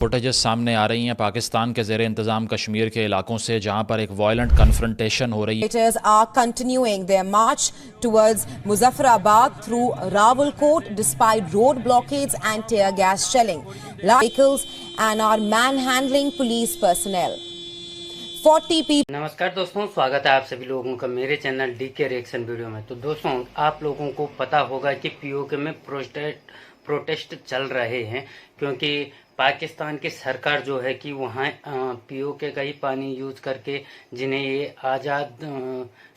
Footages सामने आ रही हैं पाकिस्तान के ज़ेरे इंतज़ाम कश्मीर के इलाकों से, जहां पर एक वायलेंट कन्फ्रंटेशन हो रही है। Demonstrators are continuing their march towards Muzaffarabad through Rawalkot despite road blockades and tear gas shelling. Large vehicles and are manhandling police personnel. 40 people. नमस्कार दोस्तों, स्वागत है आप सभी लोगों का मेरे चैनल डीके रिएक्शन वीडियो में। तो दोस्तों, आप लोगों को पता होगा कि पीओके में प्रोटेस्ट चल रहे हैं, क्योंकि पाकिस्तान की सरकार जो है कि वहाँ पीओके का ही पानी यूज करके, जिन्हें ये आज़ाद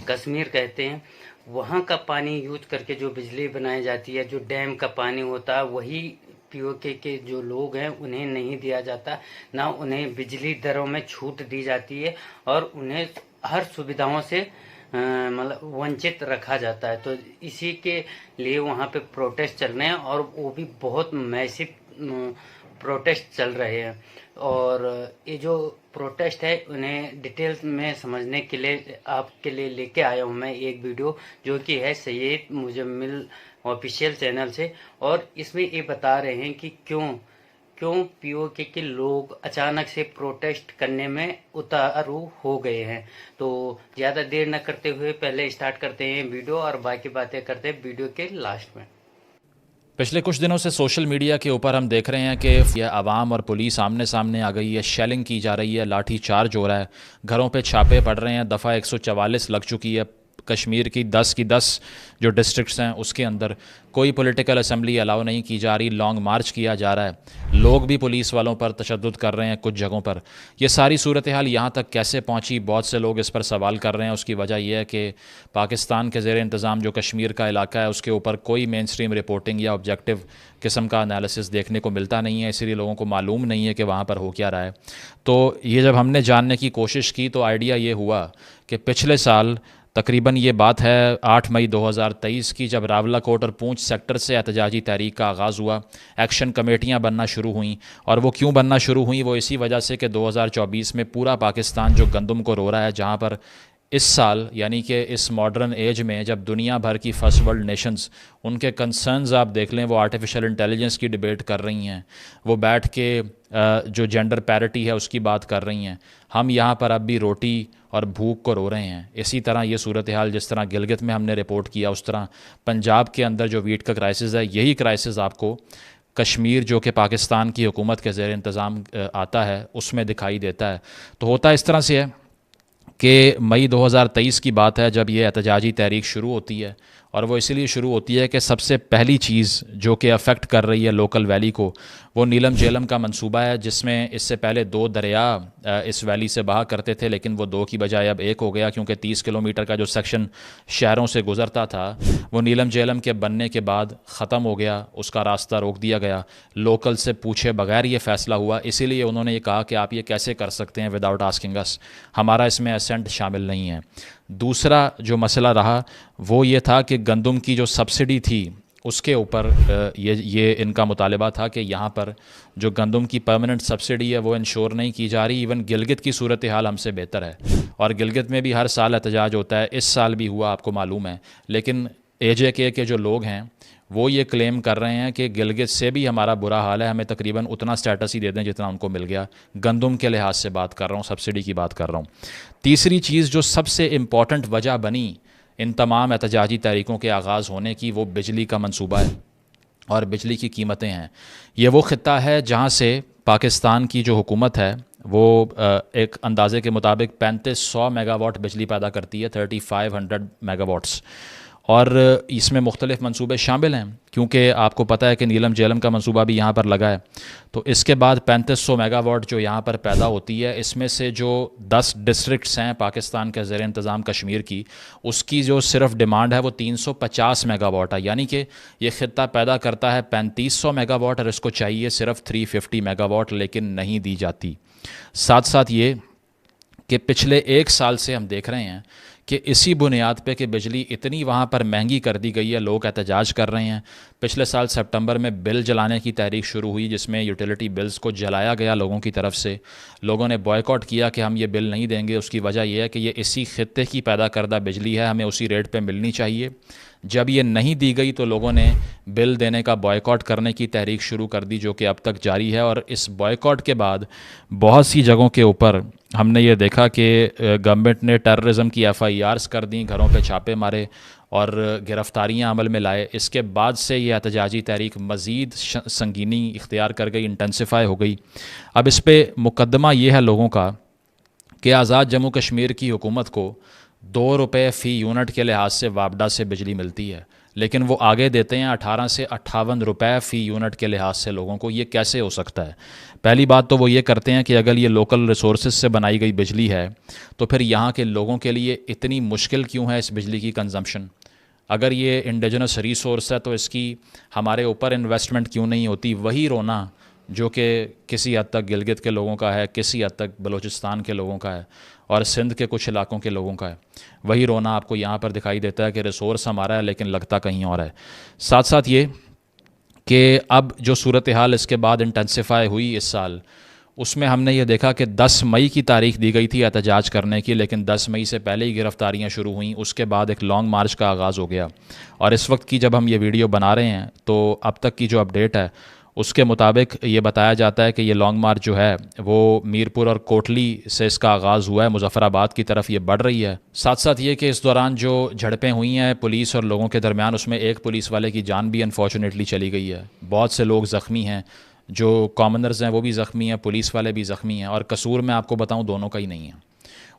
कश्मीर कहते हैं, वहाँ का पानी यूज करके जो बिजली बनाई जाती है, जो डैम का पानी होता है, वही पीओके के जो लोग हैं उन्हें नहीं दिया जाता। ना उन्हें बिजली दरों में छूट दी जाती है और उन्हें हर सुविधाओं से मतलब वंचित रखा जाता है। तो इसी के लिए वहाँ पे प्रोटेस्ट चल रहे हैं, और वो भी बहुत मैसिव प्रोटेस्ट चल रहे हैं। और ये जो प्रोटेस्ट है उन्हें डिटेल्स में समझने के लिए आपके लिए लेके आया हूँ मैं एक वीडियो, जो कि है सैयद मुजम्मिल ऑफिशियल चैनल से। और इसमें ये बता रहे हैं कि क्यों पीओके के लोग अचानक से प्रोटेस्ट करने में उतारू हो गए हैं। तो ज़्यादा देर न करते हुए पहले स्टार्ट करते हैं वीडियो, और बाकी बातें करते हैं वीडियो के लास्ट में। पिछले कुछ दिनों से सोशल मीडिया के ऊपर हम देख रहे हैं कि यह आवाम और पुलिस आमने सामने आ गई है, शेलिंग की जा रही है, लाठी चार्ज हो रहा है, घरों पे छापे पड़ रहे हैं। दफ़ा 144 लग चुकी है कश्मीर की 10 की 10 जो डिस्ट्रिक्ट्स हैं उसके अंदर। कोई पॉलिटिकल असम्बली अलाउ नहीं की जा रही, लॉन्ग मार्च किया जा रहा है, लोग भी पुलिस वालों पर तशद्दुद कर रहे हैं कुछ जगहों पर। ये सारी सूरत हाल यहाँ तक कैसे पहुँची, बहुत से लोग इस पर सवाल कर रहे हैं। उसकी वजह यह है कि पाकिस्तान के ज़ेर इंतज़ाम जो कश्मीर का इलाका है उसके ऊपर कोई मेन स्ट्रीम रिपोर्टिंग या ऑब्जेक्टिव किस्म का एनालिसिस देखने को मिलता नहीं है, इसीलिए लोगों को मालूम नहीं है कि वहाँ पर हो क्या रहा है। तो ये जब हमने जानने की कोशिश की तो आइडिया ये हुआ कि पिछले साल तकरीबन ये बात है 8 मई 2023 की, जब रावलाकोट और पूंछ सेक्टर से एहतजाजी तहरीक का आगाज़ हुआ, एक्शन कमेटियां बनना शुरू हुईं। और वो क्यों बनना शुरू हुई, वो इसी वजह से कि 2024 में पूरा पाकिस्तान जो गंदम को रो रहा है, जहां पर इस साल यानी कि इस मॉडर्न एज में जब दुनिया भर की फर्स्ट वर्ल्ड नेशंस, उनके कंसर्न्स आप देख लें, वो आर्टिफिशियल इंटेलिजेंस की डिबेट कर रही हैं, वो बैठ के जो जेंडर पैरिटी है उसकी बात कर रही हैं। हम यहाँ पर अब भी रोटी और भूख को रो रहे हैं। इसी तरह ये सूरत हाल जिस तरह गिलगित में हमने रिपोर्ट किया, उस तरह पंजाब के अंदर जो वीट का क्राइसिस है, यही क्राइसिस आपको कश्मीर जो कि पाकिस्तान की हुकूमत के ज़ेर इंतज़ाम आता है उसमें दिखाई देता है। तो होता इस तरह से है कि मई 2023 की बात है जब ये एहतजाजी तहरीक शुरू होती है, और वो इसीलिए शुरू होती है कि सबसे पहली चीज़ जो कि अफेक्ट कर रही है लोकल वैली को, वो नीलम झेलम का मंसूबा है, जिसमें इससे पहले 2 दरिया इस वैली से बहा करते थे, लेकिन वो 2 की बजाय अब 1 हो गया, क्योंकि 30 किलोमीटर का जो सेक्शन शहरों से गुजरता था वो नीलम झेलम के बनने के बाद ख़त्म हो गया, उसका रास्ता रोक दिया गया। लोकल से पूछे बगैर ये फ़ैसला हुआ, इसीलिए उन्होंने ये कहा कि आप ये कैसे कर सकते हैं विदाउट आस्किंग अस, हमारा इसमें असेंट शामिल नहीं है। दूसरा जो मसला रहा वो ये था कि गंदम की जो सब्सिडी थी उसके ऊपर ये इनका मुतालबा था कि यहाँ पर जो गंदम की परमानेंट सब्सिडी है वो इंश्योर नहीं की जा रही। इवन गिलगित की सूरत हाल हमसे बेहतर है, और गिलगित में भी हर साल एहतजाज होता है, इस साल भी हुआ, आपको मालूम है। लेकिन AJK के जो लोग हैं वो ये क्लेम कर रहे हैं कि गिलगित से भी हमारा बुरा हाल है, हमें तकरीबन उतना स्टेटस ही दे दें जितना उनको मिल गया। गंदम के लिहाज से बात कर रहा हूँ, सब्सिडी की बात कर रहा हूँ। तीसरी चीज़ जो सबसे इम्पॉर्टेंट वजह बनी इन तमाम एहतजाजी तहरीकों के आगाज़ होने की, वो बिजली का मंसूबा है और बिजली की कीमतें हैं। ये वो ख़ित्ता है जहाँ से पाकिस्तान की जो हुकूमत है वो एक अंदाज़े के मुताबिक 3500 मेगावाट बिजली पैदा करती है, 3500 मेगावाट्स। और इसमें मुख्तलिफ मंसूबे शामिल हैं, क्योंकि आपको पता है कि नीलम झेलम का मंसूबा भी यहाँ पर लगा है। तो इसके बाद 3500 मेगावाट जो यहाँ पर पैदा होती है, इसमें से जो 10 डिस्ट्रिक्ट्स हैं पाकिस्तान के ज़ेर इंतज़ाम कश्मीर की, उसकी जो सिर्फ डिमांड है वो 350 मेगावाट है। यानी कि ये ख़ित्ता पैदा करता है 3500 मेगावाट और इसको चाहिए सिर्फ 350 मेगावाट, लेकिन नहीं दी जाती। साथ साथ ये कि पिछले 1 साल से हम देख रहे हैं कि इसी बुनियाद पे कि बिजली इतनी वहाँ पर महंगी कर दी गई है, लोग एहतजाज कर रहे हैं। पिछले साल सितंबर में बिल जलाने की तहरीक शुरू हुई, जिसमें यूटिलिटी बिल्स को जलाया गया लोगों की तरफ से। लोगों ने बॉयकॉट किया कि हम ये बिल नहीं देंगे। उसकी वजह यह है कि ये इसी खित्ते की पैदा करदा बिजली है, हमें उसी रेट पे मिलनी चाहिए जब ये नहीं दी गई तो लोगों ने बिल देने का बॉयकॉट करने की तहरीक शुरू कर दी, जो कि अब तक जारी है। और इस बॉयकॉट के बाद बहुत सी जगहों के ऊपर हमने ये देखा कि गवर्नमेंट ने टेररिज्म की FIRs कर दी, घरों पे छापे मारे और गिरफ्तारियां अमल में लाए। इसके बाद से ये एहतजाजी तहरीक मज़ीद संगीनी इख्तियार कर गई, इंटेंसिफाई हो गई। अब इस पर मुकदमा ये है लोगों का कि आज़ाद जम्मू कश्मीर की हुकूमत को 2 रुपये फ़ी यूनिट के लिहाज से वापडा से बिजली मिलती है, लेकिन वो आगे देते हैं 18 से 58 रुपये फ़ी यूनिट के लिहाज से लोगों को। ये कैसे हो सकता है? पहली बात तो वो ये करते हैं कि अगर ये लोकल रिसोर्सेज से बनाई गई बिजली है तो फिर यहाँ के लोगों के लिए इतनी मुश्किल क्यों है इस बिजली की कंजम्पशन? अगर ये इंडिजिनस रिसोर्स है तो इसकी हमारे ऊपर इन्वेस्टमेंट क्यों नहीं होती? वही रोना जो कि किसी हद तक गिलगित के लोगों का है, किसी हद तक बलूचिस्तान के लोगों का है और सिंध के कुछ इलाकों के लोगों का है, वही रोना आपको यहाँ पर दिखाई देता है कि रिसोर्स हमारा है लेकिन लगता कहीं और है। साथ साथ ये कि अब जो सूरत हाल इसके बाद इंटेंसिफाई हुई इस साल, उसमें हमने ये देखा कि 10 मई की तारीख दी गई थी एहतजाज करने की, लेकिन 10 मई से पहले ही गिरफ्तारियां शुरू हुई। उसके बाद एक लॉन्ग मार्च का आगाज़ हो गया और इस वक्त की जब हम ये वीडियो बना रहे हैं तो अब तक की जो अपडेट है उसके मुताबिक ये बताया जाता है कि ये लॉन्ग मार्च जो है वो मीरपुर और कोटली से इसका आगाज़ हुआ है, मुजफ्फराबाद की तरफ ये बढ़ रही है। साथ साथ ये कि इस दौरान जो झड़पें हुई हैं पुलिस और लोगों के दरमियान, उसमें एक पुलिस वाले की जान भी अनफॉर्चुनेटली चली गई है। बहुत से लोग ज़ख्मी हैं, जो कॉमनर्स हैं वो भी ज़ख्मी हैं, पुलिस वाले भी ज़ख्मी हैं। और कसूर मैं आपको बताऊं दोनों का ही नहीं है।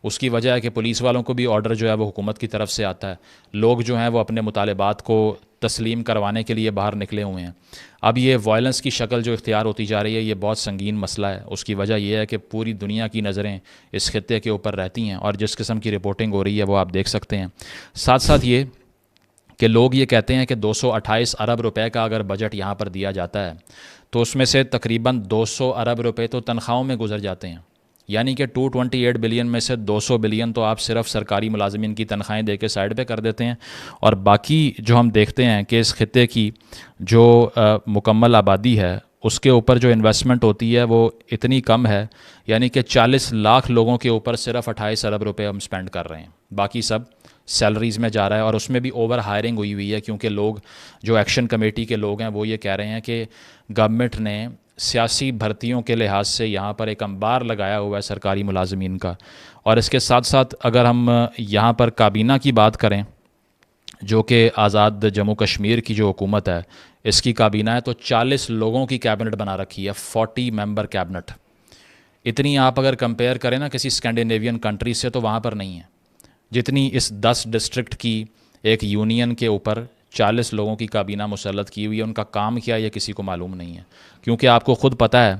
उसकी वजह है कि पुलिस वालों को भी ऑर्डर जो है वो हुकूमत की तरफ से आता है, लोग जो हैं वो अपने मुतालबात को तस्लीम करवाने के लिए बाहर निकले हुए हैं। अब ये वायलेंस की शक्ल जो इख्तियार होती जा रही है, ये बहुत संगीन मसला है। उसकी वजह यह है कि पूरी दुनिया की नज़रें इस खित्ते के ऊपर रहती हैं और जिस किस्म की रिपोर्टिंग हो रही है वो आप देख सकते हैं। साथ साथ ये कि लोग ये कहते हैं कि 228 अरब रुपए का अगर बजट यहाँ पर दिया जाता है तो उसमें से तकरीबन 200 अरब रुपए तो तनख्वाहों में गुजर जाते हैं। यानी कि 228 बिलियन में से 200 बिलियन तो आप सिर्फ सरकारी मुलाजमीन की तनख्वाहें दे के साइड पे कर देते हैं, और बाकी जो हम देखते हैं कि इस खित्ते की जो मुकम्मल आबादी है उसके ऊपर जो इन्वेस्टमेंट होती है वो इतनी कम है। यानी कि 40 लाख लोगों के ऊपर सिर्फ 28 अरब रुपए हम स्पेंड कर रहे हैं, बाकी सब सैलरीज़ में जा रहा है। और उसमें भी ओवर हायरिंग हुई है, क्योंकि लोग जो एक्शन कमेटी के लोग हैं वो ये कह रहे हैं कि गवर्नमेंट ने सियासी भर्तियों के लिहाज से यहाँ पर एक अंबार लगाया हुआ है सरकारी मुलाजमीन का। और इसके साथ साथ अगर हम यहाँ पर काबीना की बात करें, जो कि आज़ाद जम्मू कश्मीर की जो हुकूमत है इसकी काबीना है, तो 40 लोगों की कैबिनेट बना रखी है, 40 मेंबर कैबिनेट। इतनी आप अगर कंपेयर करें ना किसी स्कैंडिनेवियन कंट्री से तो वहाँ पर नहीं है जितनी इस 10 डिस्ट्रिक्ट की एक यूनियन के ऊपर 40 लोगों की काबीना मुसल्लत की हुई है। उनका काम क्या है ये किसी को मालूम नहीं है, क्योंकि आपको ख़ुद पता है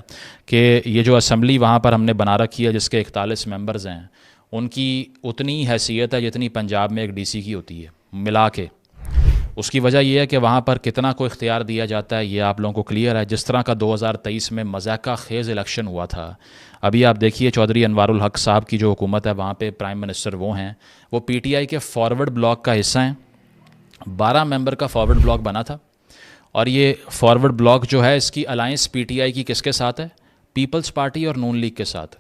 कि ये जो असम्बली वहाँ पर हमने बना रखी है जिसके 41 मेंबर्स हैं, उनकी उतनी हैसियत है जितनी पंजाब में एक DC की होती है मिला के। उसकी वजह यह है कि वहाँ पर कितना को इख्तियार दिया जाता है ये आप लोगों को क्लियर है। जिस तरह का 2023 में मज़ाका खेज़ इलेक्शन हुआ था, अभी आप देखिए चौधरी अनवारुल हक साहब की जो हुकूमत है वहाँ पे प्राइम मिनिस्टर वो हैं, वो PTI के फॉरवर्ड ब्लॉक का हिस्सा हैं। 12 मेंबर का फॉरवर्ड ब्लॉक बना था और ये फॉरवर्ड ब्लॉक जो है इसकी अलायंस PTI की किसके साथ है? पीपल्स पार्टी और नून लीग के साथ।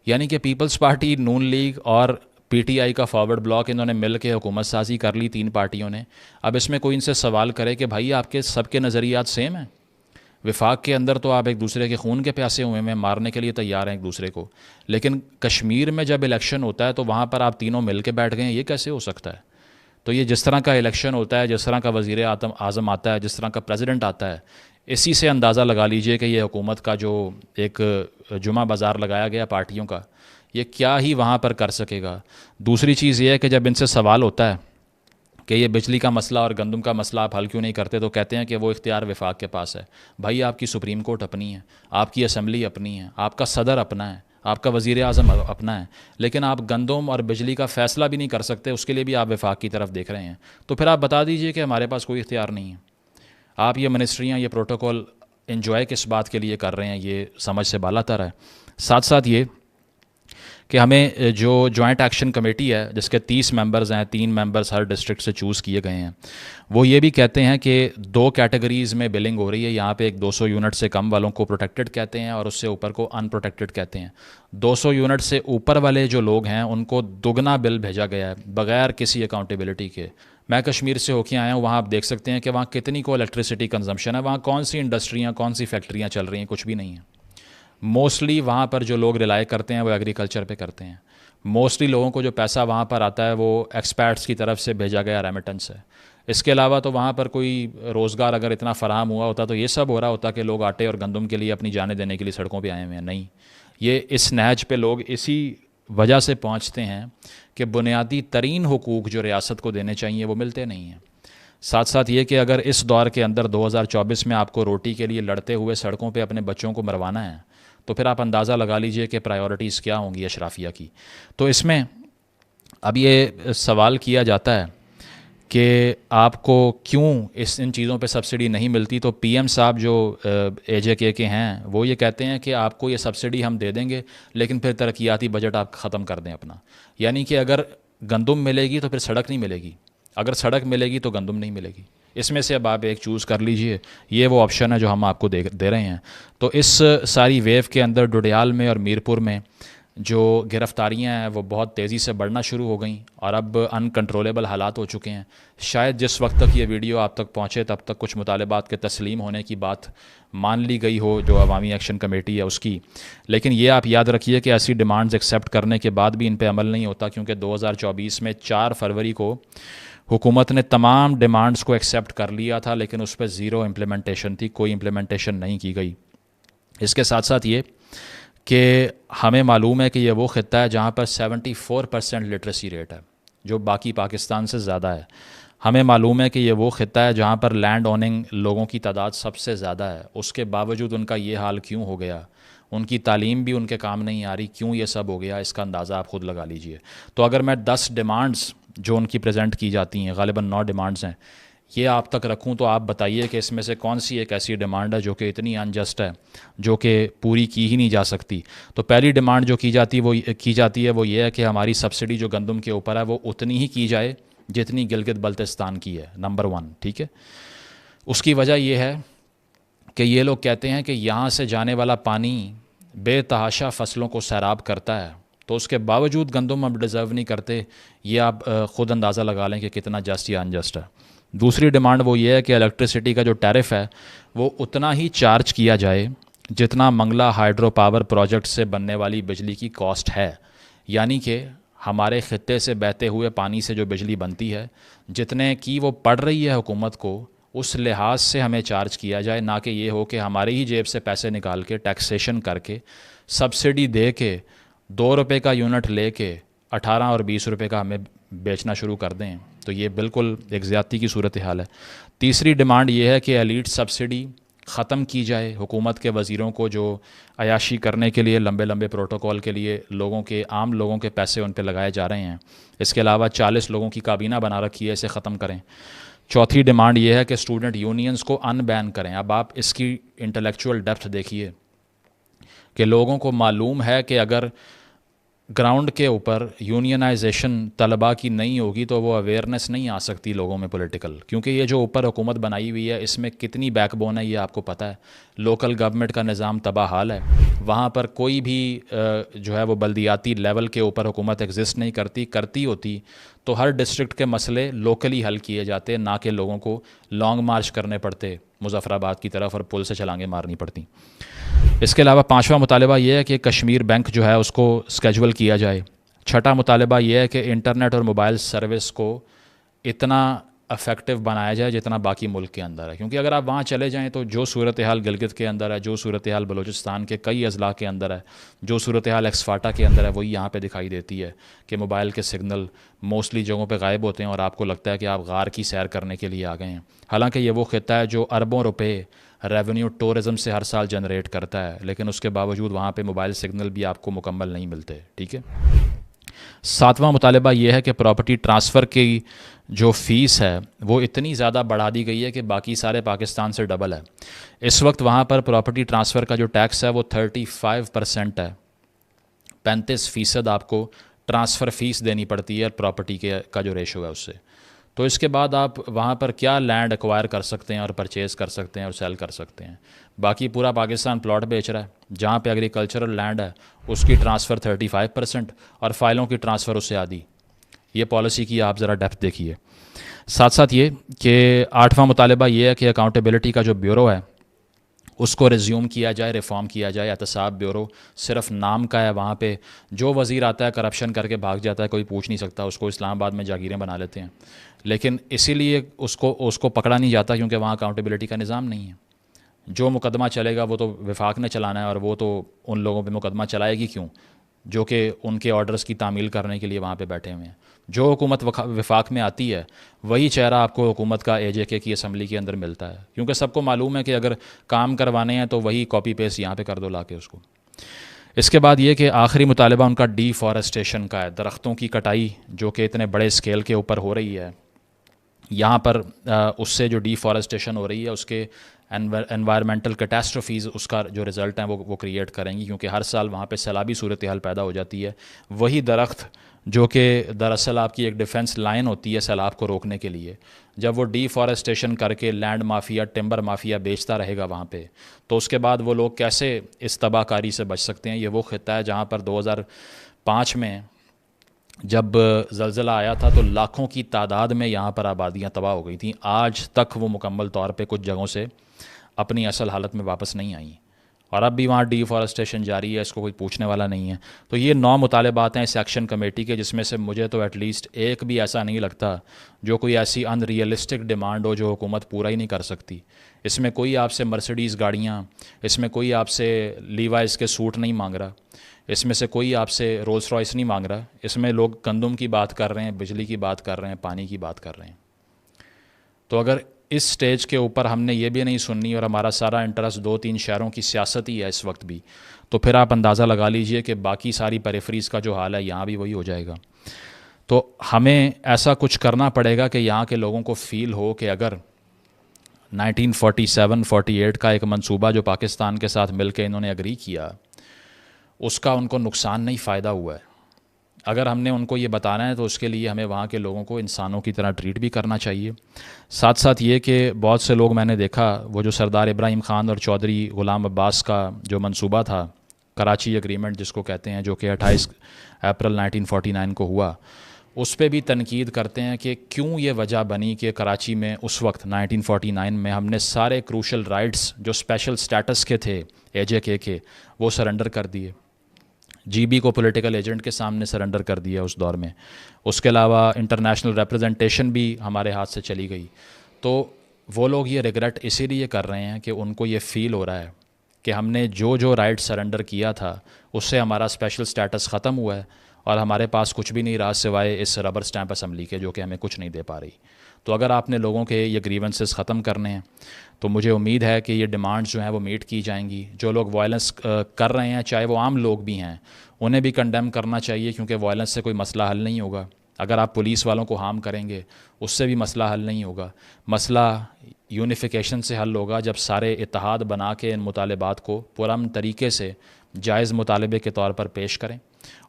यानी कि पीपल्स पार्टी, नून लीग और PTI का फॉरवर्ड ब्लॉक इन्होंने मिल के हुकूमत साजी कर ली, 3 पार्टियों ने। अब इसमें कोई इनसे सवाल करे कि भाई आपके सबके नज़रियात सेम हैं, विफाक के अंदर तो आप एक दूसरे के खून के प्यासे हुए हैं, मारने के लिए तैयार हैं एक दूसरे को, लेकिन कश्मीर में जब इलेक्शन होता है तो वहाँ पर आप तीनों मिल के बैठ गए हैं, ये कैसे हो सकता है? तो ये जिस तरह का इलेक्शन होता है, जिस तरह का वज़ीर आज़म आता है, जिस तरह का प्रेसिडेंट आता है, इसी से अंदाज़ा लगा लीजिए कि ये हुकूमत का जो एक जुमा बाज़ार लगाया गया पार्टियों का, ये क्या ही वहाँ पर कर सकेगा। दूसरी चीज़ ये है कि जब इनसे सवाल होता है कि ये बिजली का मसला और गंदम का मसला आप हल क्यों नहीं करते, तो कहते हैं कि वो इख्तियार विफाक के पास है। भाई आपकी सुप्रीम कोर्ट अपनी है, आपकी असम्बली अपनी है, आपका सदर अपना है, आपका वज़ीर आज़म अपना है, लेकिन आप गंदम और बिजली का फ़ैसला भी नहीं कर सकते, उसके लिए भी आप विफाक की तरफ देख रहे हैं। तो फिर आप बता दीजिए कि हमारे पास कोई इख्तियार नहीं है। आप ये मिनिस्ट्रियाँ, ये प्रोटोकॉल इन्जॉय किस बात के लिए कर रहे हैं, ये समझ से बालातर है। साथ साथ ये कि हमें जो जॉइंट एक्शन कमेटी है जिसके 30 मेंबर्स हैं, 3 मेंबर्स हर डिस्ट्रिक्ट से चूज़ किए गए हैं, वो ये भी कहते हैं कि 2 कैटेगरीज़ में बिलिंग हो रही है। यहाँ पे एक 200 यूनिट से कम वालों को प्रोटेक्टेड कहते हैं और उससे ऊपर को अनप्रोटेक्टेड कहते हैं। 200 यूनिट से ऊपर वाले जो लोग हैं उनको दुगना बिल भेजा गया है बग़ैर किसी अकाउंटेबिलिटी के, मैं कश्मीर से होके आया हूँ, वहाँ आप देख सकते हैं कि वहाँ कितनी को इलेक्ट्रिसिटी कंजम्पशन है, वहाँ कौन सी इंडस्ट्रियाँ, कौन सी फैक्ट्रियाँ चल रही हैं, कुछ भी नहीं है। मोस्टली वहाँ पर जो लोग रिलाई करते हैं वो एग्रीकल्चर पे करते हैं। मोस्टली लोगों को जो पैसा वहाँ पर आता है वो एक्सपर्ट्स की तरफ से भेजा गया रेमिटेंस है। इसके अलावा तो वहाँ पर कोई रोज़गार अगर इतना फ़राहम हुआ होता तो ये सब हो रहा होता कि लोग आटे और गंदम के लिए अपनी जानें देने के लिए सड़कों पे आए हुए हैं। नहीं, ये इस नहज पे लोग इसी वजह से पहुँचते हैं कि बुनियादी तरीन हुकूक जो रियासत को देने चाहिए वो मिलते नहीं हैं। साथ साथ ये कि अगर इस दौर के अंदर 2024 में आपको रोटी के लिए लड़ते हुए सड़कों पे अपने बच्चों को मरवाना है तो फिर आप अंदाज़ा लगा लीजिए कि प्रायोरिटीज़ क्या होंगी अशराफिया की। तो इसमें अब ये सवाल किया जाता है कि आपको क्यों इन चीज़ों पे सब्सिडी नहीं मिलती, तो पीएम साहब जो AJK के हैं वो ये कहते हैं कि आपको ये सब्सिडी हम दे देंगे लेकिन फिर तरक्याती बजट आप ख़त्म कर दें अपना। यानी कि अगर गंदम मिलेगी तो फिर सड़क नहीं मिलेगी, अगर सड़क मिलेगी तो गंदम नहीं मिलेगी। इसमें से अब आप एक चूज़ कर लीजिए, ये वो ऑप्शन है जो हम आपको दे रहे हैं। तो इस सारी वेव के अंदर डोडियाल में और मीरपुर में जो गिरफ़्तारियाँ हैं वो बहुत तेज़ी से बढ़ना शुरू हो गई और अब अनकंट्रोलेबल हालात हो चुके हैं। शायद जिस वक्त तक ये वीडियो आप तक पहुँचे तब तक कुछ मुतालबात के तस्लीम होने की बात मान ली गई हो जो अवामी एक्शन कमेटी है उसकी, लेकिन ये आप याद रखिए कि ऐसी डिमांड्स एक्सेप्ट करने के बाद भी इन पर अमल नहीं होता, क्योंकि 2024 में 4 फरवरी को हुकूमत ने तमाम डिमांड्स को एक्सेप्ट कर लिया था लेकिन उस पर ज़ीरो इम्प्लीमेंटेशन थी, कोई इम्प्लीमेंटेशन नहीं की गई। इसके साथ साथ ये कि हमें मालूम है कि ये वो ख़ित्ता है जहाँ पर 74% लिटरेसी रेट है जो बाकी पाकिस्तान से ज़्यादा है। हमें मालूम है कि ये वो ख़ित्ता है जहाँ पर लैंड ओनिंग लोगों की तादाद सबसे ज़्यादा है। उसके बावजूद उनका ये हाल क्यों हो गया, उनकी तालीम भी उनके काम नहीं आ रही, क्यों ये सब हो गया, इसका अंदाज़ा आप ख़ुद लगा लीजिए। तो अगर मैं 10 डिमांड्स जो उनकी प्रेजेंट की जाती हैं, ग़ालिबन 9 डिमांड्स हैं, ये आप तक रखूं तो आप बताइए कि इसमें से कौन सी एक ऐसी डिमांड है जो कि इतनी अनजस्ट है जो कि पूरी की ही नहीं जा सकती। तो पहली डिमांड जो की जाती है वो ये है कि हमारी सब्सिडी जो गंदम के ऊपर है वो उतनी ही की जाए जितनी गिलगित बल्तिस्तान की है, नंबर 1, ठीक है। उसकी वजह यह है कि ये लोग कहते हैं कि यहाँ से जाने वाला पानी बेतहाशा फसलों को सैराब करता है, तो उसके बावजूद गंदम अब डिज़र्व नहीं करते। ये आप ख़ुद अंदाज़ा लगा लें कि कितना जस्ट या अनजस्ट है। दूसरी डिमांड वो ये है कि इलेक्ट्रिसिटी का जो टैरिफ है वो उतना ही चार्ज किया जाए जितना मंगला हाइड्रो पावर प्रोजेक्ट से बनने वाली बिजली की कॉस्ट है। यानी कि हमारे ख़ित्ते से बहते हुए पानी से जो बिजली बनती है जितने की वो पड़ रही है हुकूमत को, उस लिहाज से हमें चार्ज किया जाए, ना कि ये हो कि हमारे ही जेब से पैसे निकाल के टैक्सेशन करके सब्सिडी दे के 2 रुपये का यूनिट ले के 18 और 20 रुपये का हमें बेचना शुरू कर दें। तो ये बिल्कुल एक ज़्यादती की सूरत हाल है। तीसरी डिमांड ये है कि एलीट सब्सिडी ख़त्म की जाए। हुकूमत के वज़ीरों को जो अयाशी करने के लिए लंबे लंबे प्रोटोकॉल के लिए आम लोगों के पैसे उन पर लगाए जा रहे हैं। इसके अलावा 40 लोगों की काबीना बना रखी है, इसे ख़त्म करें। चौथी डिमांड ये है कि स्टूडेंट यूनियंस को अनबैन करें। अब आप इसकी इंटेलेक्चुअल डेप्थ देखिए कि लोगों को मालूम है कि अगर ग्राउंड के ऊपर यूनियनाइजेशन तलबा की नहीं होगी तो वो अवेयरनेस नहीं आ सकती लोगों में पॉलिटिकल, क्योंकि ये जो ऊपर हुकूमत बनाई हुई है इसमें कितनी बैकबोन है ये आपको पता है। लोकल गवर्नमेंट का निज़ाम तबाह हाल है, वहाँ पर कोई भी जो है वो बल्दियाती लेवल के ऊपर हुकूमत एग्जिस्ट नहीं करती होती तो हर डिस्ट्रिक्ट के मसले लोकली हल किए जाते, ना कि लोगों को लॉन्ग मार्च करने पड़ते मुजफ्फराबाद की तरफ और पुल से छलांगे मारनी पड़ती। इसके अलावा 5वां मुतालबा ये है कि कश्मीर बैंक जो है उसको स्केजुअल किया जाए। 6ठा मुतालबा ये है कि इंटरनेट और मोबाइल सर्विस को इतना अफेक्टिव बनाया जाए जितना बाकी मुल्क के अंदर है, क्योंकि अगर आप वहाँ चले जाएँ तो जो सूरत हाल गिलगित के अंदर है, जो सूरत हाल बलूचिस्तान के कई अजला के अंदर है, जो सूरत हाल एक्सफाटा के अंदर है, वही यहाँ पे दिखाई देती है कि मोबाइल के सिग्नल मोस्टली जगहों पे गायब होते हैं और आपको लगता है कि आप गार की सैर करने के लिए आ गए हैं। हालांकि ये वो खित्ता है जो अरबों रुपए रेवेन्यू टूरिज़म से हर साल जनरेट करता है, लेकिन उसके बावजूद वहाँ पे मोबाइल सिग्नल भी आपको मुकम्मल नहीं मिलते, ठीक है। 7वां मुतालबा ये है कि प्रॉपर्टी ट्रांसफ़र की जो फ़ीस है वो इतनी ज़्यादा बढ़ा दी गई है कि बाकी सारे पाकिस्तान से डबल है। इस वक्त वहाँ पर प्रॉपर्टी ट्रांसफ़र का जो टैक्स है वो 35% है। 35% आपको ट्रांसफ़र फ़ीस देनी पड़ती है प्रॉपर्टी का जो रेशो है उससे। तो इसके बाद आप वहाँ पर क्या लैंड एक्वायर कर सकते हैं और परचेज़ कर सकते हैं और सेल कर सकते हैं। बाकी पूरा पाकिस्तान प्लॉट बेच रहा है, जहाँ पे एग्रीकल्चरल लैंड है उसकी ट्रांसफ़र 35% और फाइलों की ट्रांसफ़र उससे आधी। ये पॉलिसी की आप ज़रा डेप्थ देखिए। साथ साथ ये कि 8वां मुतालबा ये है कि अकाउंटेबिलिटी का जो ब्यूरो है उसको रिज्यूम किया जाए, रिफॉर्म किया जाए। एहतसाब ब्यूरो सिर्फ नाम का है, वहाँ पे जो वज़ीर आता है करप्शन करके भाग जाता है, कोई पूछ नहीं सकता उसको, इस्लामाबाद में जागीरें बना लेते हैं। लेकिन इसीलिए उसको पकड़ा नहीं जाता क्योंकि वहाँ अकाउंटेबिलिटी का निज़ाम नहीं है। जो मुकदमा चलेगा वो तो विफाक ने चलाना है, और वो तो उन लोगों पे मुकदमा चलाएगी क्यों जो कि उनके ऑर्डर्स की तामील करने के लिए वहाँ पे बैठे हुए हैं। जो हुकूमत विफाक में आती है वही चेहरा आपको हुकूमत का AJK की असम्बली के अंदर मिलता है, क्योंकि सबको मालूम है कि अगर काम करवाने हैं तो वही कॉपी पेस्ट यहाँ पे कर दो ला के उसको। इसके बाद ये कि आखिरी मुतालबा उनका डिफॉरेस्टेशन का है, दरख्तों की कटाई जो कि इतने बड़े स्केल के ऊपर हो रही है यहाँ पर। उससे जो डिफॉरेस्टेशन हो रही है उसके एनवायरमेंटल कैटास्ट्रोफीज़, उसका जो रिज़ल्ट है वो क्रिएट करेंगी, क्योंकि हर साल वहाँ पे सैलाबी सूरत हाल पैदा हो जाती है। वही दरख्त जो कि दरअसल आपकी एक डिफेंस लाइन होती है सैलाब को रोकने के लिए, जब वो डिफॉरेस्टेशन करके लैंड माफिया, टिम्बर माफिया बेचता रहेगा वहाँ पे, तो उसके बाद वो लोग कैसे इस तबाहकारी से बच सकते हैं। ये वो खित्ता है जहाँ पर 2005 में जब ज़लज़ला आया था तो लाखों की तादाद में यहाँ पर आबादियाँ तबाह हो गई थी। आज तक वो मुकम्मल तौर पे कुछ जगहों से अपनी असल हालत में वापस नहीं आई, और अब भी वहाँ डिफॉरेस्टेशन जारी है, इसको कोई पूछने वाला नहीं है। तो ये 9 मुतालबात हैं इस एक्शन कमेटी के, जिसमें से मुझे तो एटलीस्ट एक भी ऐसा नहीं लगता जो कोई ऐसी अनरियलिस्टिक डिमांड हो जो हुकूमत पूरा ही नहीं कर सकती। इसमें कोई आपसे मर्सिडीज़ गाड़ियाँ, इसमें कोई आपसे लीवाइस के सूट नहीं मांग रहा, इसमें से कोई आपसे रोल्स रॉयस नहीं मांग रहा। इसमें लोग गंदम की बात कर रहे हैं, बिजली की बात कर रहे हैं, पानी की बात कर रहे हैं। तो अगर इस स्टेज के ऊपर हमने ये भी नहीं सुननी और हमारा सारा इंटरेस्ट 2-3 शहरों की सियासत ही है इस वक्त भी, तो फिर आप अंदाज़ा लगा लीजिए कि बाकी सारी पेरिफेरीज़ का जो हाल है यहाँ भी वही हो जाएगा। तो हमें ऐसा कुछ करना पड़ेगा कि यहाँ के लोगों को फ़ील हो कि अगर 1947-48 का एक मंसूबा जो पाकिस्तान के साथ मिल के इन्होंने एग्री किया, उसका उनको नुकसान नहीं, फ़ायदा हुआ है। अगर हमने उनको ये बताना है तो उसके लिए हमें वहाँ के लोगों को इंसानों की तरह ट्रीट भी करना चाहिए। साथ साथ ये कि बहुत से लोग मैंने देखा, वो जो सरदार इब्राहिम ख़ान और चौधरी ग़ुलाम अब्बास का जो मंसूबा था, कराची एग्रीमेंट जिसको कहते हैं, जो कि 28 अप्रैल 1949 को हुआ, उस पर भी तनकीद करते हैं कि क्यों ये वजह बनी कि कराची में उस वक्त 1949 में हमने सारे क्रूशल राइट्स जो स्पेशल स्टेटस के थे AJK के, वो सरेंडर कर दिए। GB को पॉलिटिकल एजेंट के सामने सरेंडर कर दिया उस दौर में। उसके अलावा इंटरनेशनल रिप्रेजेंटेशन भी हमारे हाथ से चली गई। तो वो लोग ये रिग्रेट इसीलिए कर रहे हैं कि उनको ये फ़ील हो रहा है कि हमने जो राइट सरेंडर किया था उससे हमारा स्पेशल स्टेटस ख़त्म हुआ है और हमारे पास कुछ भी नहीं रहा सिवाय इस रबर स्टैंप असम्बली के, जो कि हमें कुछ नहीं दे पा रही। तो अगर आपने लोगों के ये ग्रीवेंसेस ख़त्म करने हैं तो मुझे उम्मीद है कि ये डिमांड्स जो हैं वो मीट की जाएंगी। जो लोग वायलेंस कर रहे हैं, चाहे वो आम लोग भी हैं, उन्हें भी कंडेम करना चाहिए, क्योंकि वायलेंस से कोई मसला हल नहीं होगा। अगर आप पुलिस वालों को हार्म करेंगे उससे भी मसला हल नहीं होगा। मसला यूनिफिकेशन से हल होगा जब सारे इत्तेहाद बना के इन मुतालबात को पुरअमन तरीके से जायज़ मुतालबे के तौर पर पेश करें।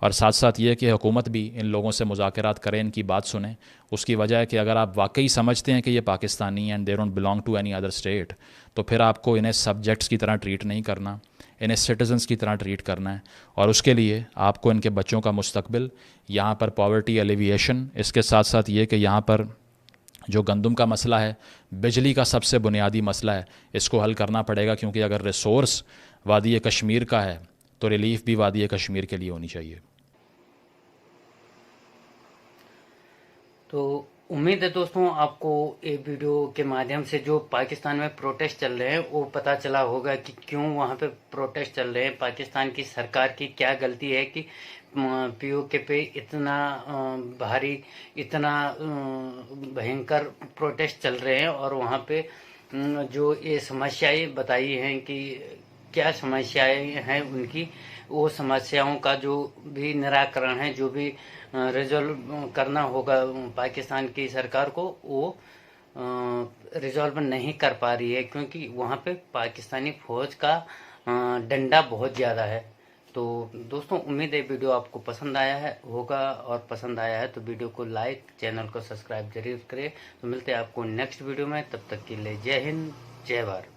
और साथ साथ ये कि हुकूमत भी इन लोगों से मुज़ाकरात करें, इनकी बात सुने। उसकी वजह है कि अगर आप वाकई समझते हैं कि ये पाकिस्तानी हैं and they don't belong to any other state, तो फिर आपको इन्हें सब्जेक्ट्स की तरह ट्रीट नहीं करना, इन्हें सिटीजन्स की तरह ट्रीट करना है। और उसके लिए आपको इनके बच्चों का मुस्तकबिल, यहाँ पर पॉवर्टी एलिविएशन, इसके साथ साथ ये कि यहाँ पर जो गंदम का मसला है, बिजली का सबसे बुनियादी मसला है, इसको हल करना पड़ेगा। क्योंकि अगर रिसोर्स वादी कश्मीर का है तो रिलीफ भी वादी कश्मीर के लिए होनी चाहिए। तो उम्मीद है दोस्तों आपको ये वीडियो के माध्यम से जो पाकिस्तान में प्रोटेस्ट चल रहे हैं वो पता चला होगा कि क्यों वहाँ पे प्रोटेस्ट चल रहे हैं। पाकिस्तान की सरकार की क्या गलती है कि POK पे इतना भारी, इतना भयंकर प्रोटेस्ट चल रहे हैं। और वहाँ पे जो ये समस्याएं बताई हैं कि क्या समस्याएं हैं उनकी, वो समस्याओं का जो भी निराकरण है, जो भी रिजॉल्व करना होगा पाकिस्तान की सरकार को, वो रिजॉल्व नहीं कर पा रही है, क्योंकि वहाँ पे पाकिस्तानी फौज का डंडा बहुत ज़्यादा है। तो दोस्तों उम्मीद है वीडियो आपको पसंद आया है होगा, और पसंद आया है तो वीडियो को लाइक, चैनल को सब्सक्राइब जरूर करें। तो मिलते हैं आपको नेक्स्ट वीडियो में, तब तक के लिए जय हिंद, जय भारत।